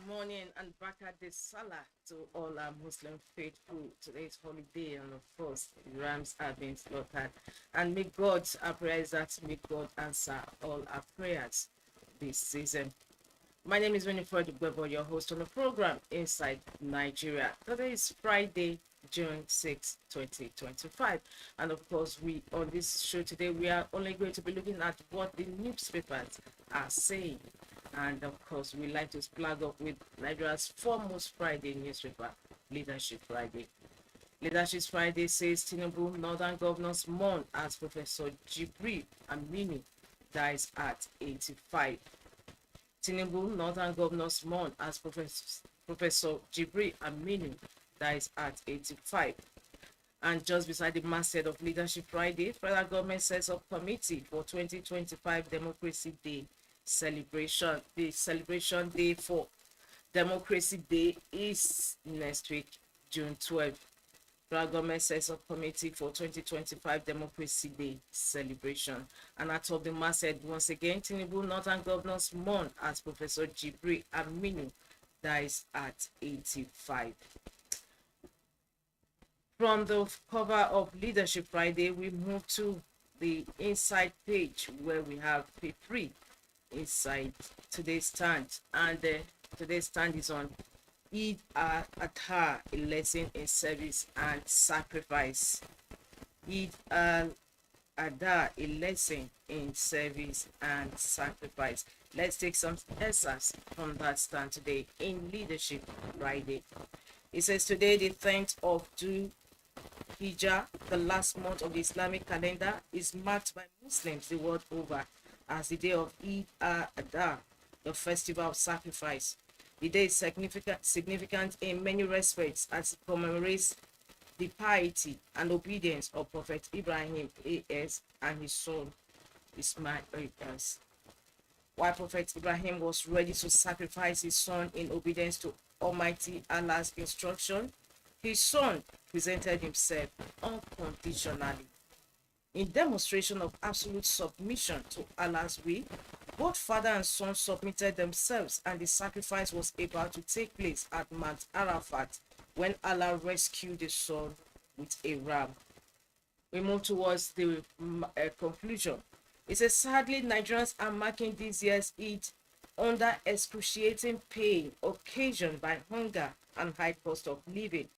morning and Brakade Salah to all our Muslim faithful. Today's holiday, and of course, the rams are being slaughtered. And may God, our prayers that may God answer all our prayers this season. My name is Winifred Gbebo, your host on the program Inside Nigeria. Today is Friday, June 6, 2025. And of course, we on this show today, we are only going to be looking at what the newspapers are saying. And of course, we like to plug up with Nigeria's foremost Friday newspaper, Leadership Friday. Leadership Friday says Tinubu Northern Governors mourn as Professor Jibri Aminu dies at 85. Tinubu Northern Governors mourn as Professor Jibri Aminu dies at 85. And just beside the masthead of Leadership Friday, federal government sets up committee for 2025 Democracy Day celebration. The celebration day for Democracy Day is next week, June 12th. Federal government sets up committee for 2025 Democracy Day celebration. And atop the masthead, once again, Tinubu Northern Governors mourn as Professor Jibri Aminu dies at 85. From the cover of Leadership Friday, we move to the inside page where we have page 3 inside today's stand. And today's stand is on Eid al-Adha, a lesson in service and sacrifice. Eid al-Adha, a lesson in service and sacrifice. Let's take some excerpts from that stand today in Leadership Friday. It says today, the 10th of June, Hijjah, the last month of the Islamic calendar, is marked by Muslims the world over as the day of Eid al-Adha, the festival of sacrifice. The day is significant in many respects as it commemorates the piety and obedience of Prophet Ibrahim A.S. and his son Ismail A.S. While Prophet Ibrahim was ready to sacrifice his son in obedience to Almighty Allah's instruction, his son presented himself unconditionally. In demonstration of absolute submission to Allah's will, both father and son submitted themselves, and the sacrifice was about to take place at Mount Arafat when Allah rescued the son with a ram. We move towards the conclusion. It says, sadly, Nigerians are marking this year's Eid under excruciating pain occasioned by hunger and high cost of living,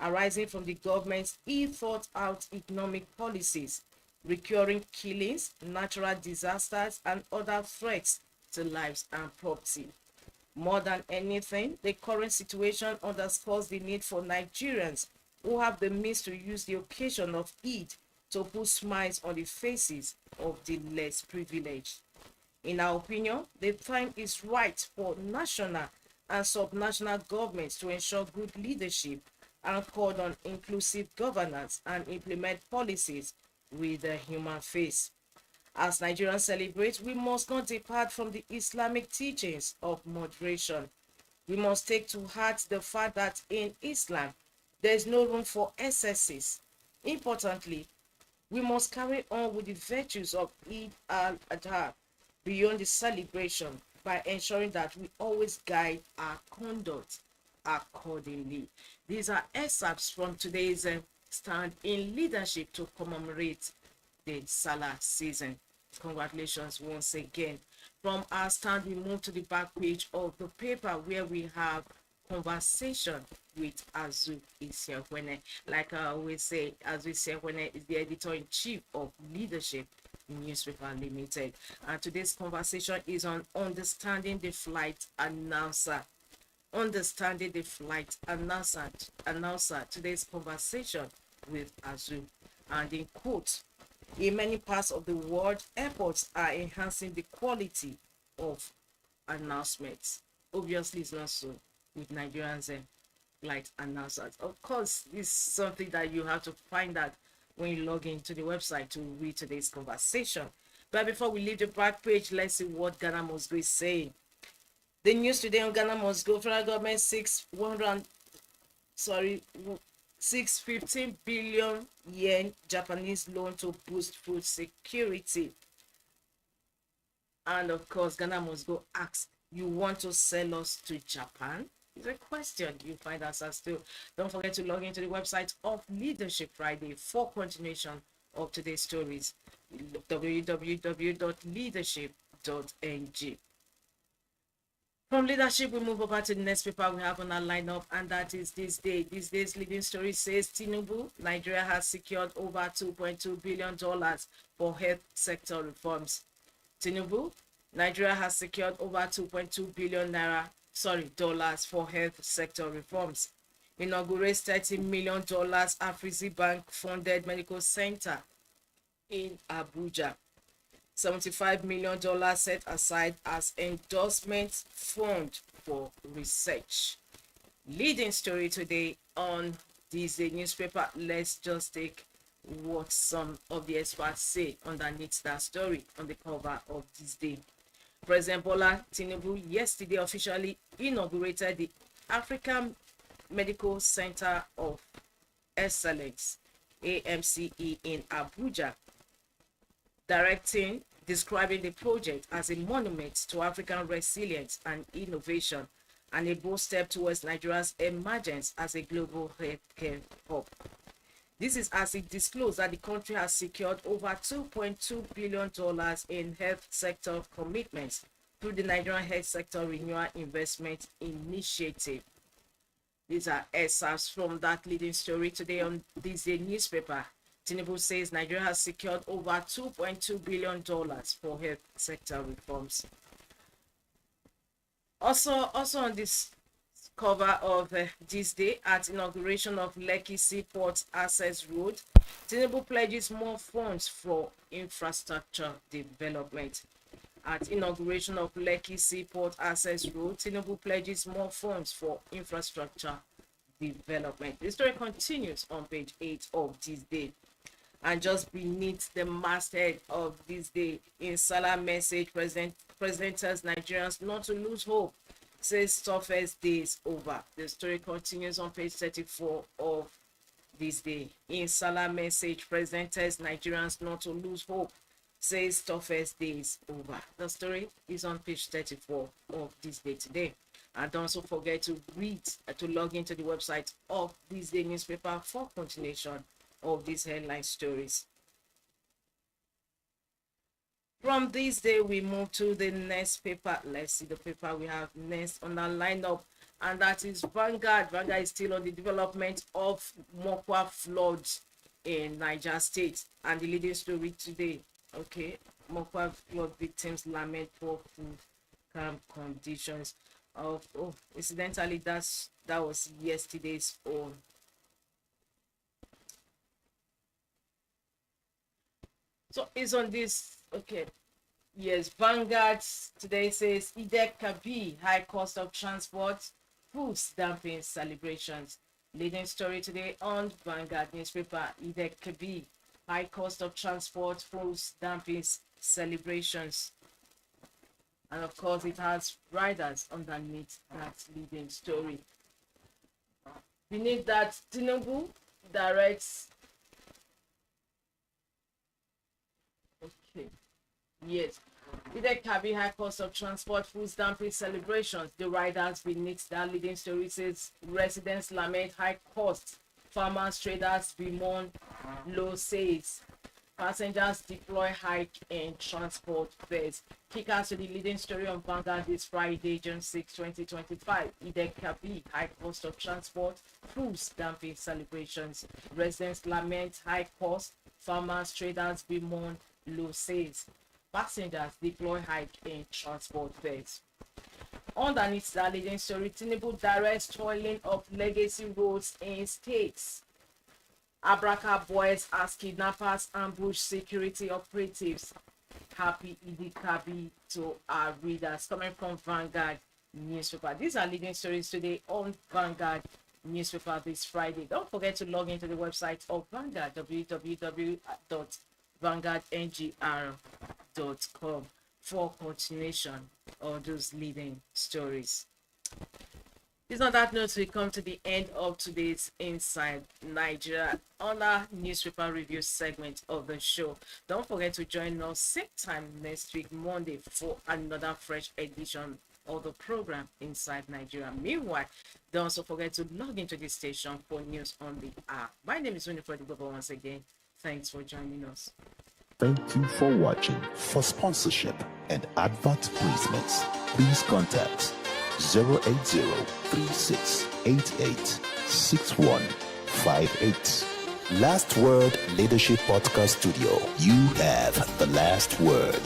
arising from the government's ill-thought-out economic policies, recurring killings, natural disasters, and other threats to lives and property. More than anything, the current situation underscores the need for Nigerians who have the means to use the occasion of Eid to put smiles on the faces of the less privileged. In our opinion, the time is right for national and subnational governments to ensure good leadership and call on inclusive governance and implement policies with a human face. As Nigerians celebrate, we must not depart from the Islamic teachings of moderation. We must take to heart the fact that in Islam, there is no room for excesses. Importantly, we must carry on with the virtues of Eid al-Adha beyond the celebration by ensuring that we always guide our conduct accordingly. These are excerpts from today's stand in Leadership to commemorate the Salah season. Congratulations once again. From our stand, we move to the back page of the paper where we have conversation with Azu Isiakwene. Like I always say, Azu Isiakwene is the editor-in-chief of Leadership Newspaper Limited. And today's conversation is on understanding the flight announcer. Understanding the flight announcer. Today's conversation with Azu. And in quote, in many parts of the world, airports are enhancing the quality of announcements. Obviously, it's not so with Nigerians and flight announcers. Of course, this is something that you have to find out when you log into the website to read today's conversation. But before we leave the back page, let's see what Ghana Must Go is saying. The news today on Ghana Must Go: federal government 615 billion yen Japanese loan to boost food security. And of course, Ghana Must Go ask You want to sell us to Japan? It's a question you find answers still. Don't forget to log into the website of Leadership Friday for continuation of today's stories. www.leadership.ng. From leadership, we move over to the next paper we have on our lineup, and that is This Day. This day's leading story says Tinubu, Nigeria has secured over $2.2 billion for health sector reforms. Tinubu, Nigeria has secured over 2.2 billion naira, dollars for health sector reforms. Inaugurates $30 million Afrizi Bank funded medical center in Abuja. $75 million set aside as endorsement fund for research. Leading story today on this newspaper. Let's just take what some of the experts say underneath that story on the cover of This Day. President Bola Tinubu yesterday officially inaugurated the African Medical Center of Excellence, AMCE, in Abuja, describing the project as a monument to African resilience and innovation and a bold step towards Nigeria's emergence as a global healthcare hub. This is as it disclosed that the country has secured over $2.2 billion in health sector commitments through the Nigerian Health Sector Renewal Investment Initiative. These are excerpts from that leading story today on This Day newspaper. Tinubu says Nigeria has secured over $2.2 billion for health sector reforms. Also on this cover of This Day, at inauguration of Lekki Seaport Access Road, Tinubu pledges more funds for infrastructure development. At inauguration of Lekki Seaport Access Road, Tinubu pledges more funds for infrastructure development. The story continues on page 8 of This Day. And just beneath the masthead of This Day, in Salah message, President tells Nigerians not to lose hope, says toughest days over. The story continues on page 34 of This Day. In Salah message, President tells Nigerians not to lose hope, says toughest days over. The story is on page 34 of This Day today. And don't also forget to log into the website of This Day newspaper for continuation of these headline stories. From This Day, we move to the next paper. Let's see the paper we have next on our lineup, and that is Vanguard. Vanguard is still on the development of Mokwa floods in Niger State, and the leading story today. Okay, Mokwa flood victims lament poor food camp conditions. Incidentally, that was yesterday's own. So it's on this, okay. Yes, Vanguard today says Idek Kabi, high cost of transport, foods damping celebrations. Leading story today on Vanguard newspaper, Idek Kabi, high cost of transport, foods damping celebrations. And of course, it has riders underneath that leading story. Beneath that, Tinubu directs. Okay. Yes. Idek Kabi, high cost of transport, foods damping celebrations. The riders beneath that leading story says residents lament high costs. Farmers, traders bemoan low sales. Passengers deploy hike in transport fares. Kickers to the leading story on Vanguard this Friday, June 6, 2025. Idek Kabi, high cost of transport, foods damping celebrations. Residents lament high cost. Farmers, traders bemoan low sales. Passengers deploy hike in transport fares. Underneath that leading story, Tinubu directs toiling of legacy roads in states. Abraka boys as kidnappers ambush security operatives. Happy Idek Kabi to our readers. Coming from Vanguard newspaper. These are leading stories today on Vanguard newspaper this Friday. Don't forget to log into the website of Vanguard, www.vanguardngr.com, for continuation of those leading stories. It's on that note we come to the end of today's Inside Nigeria on our newspaper review segment of the show. Don't forget to join us same time next week, Monday, for another fresh edition other program inside Nigeria. Meanwhile, don't also forget to log into this station for news on the app. My name is Winifred Global once again. Thanks for joining us. Thank you for watching. For sponsorship and advert placements, please contact 080-3688-6158. Last Word Leadership Podcast Studio. You have the last word.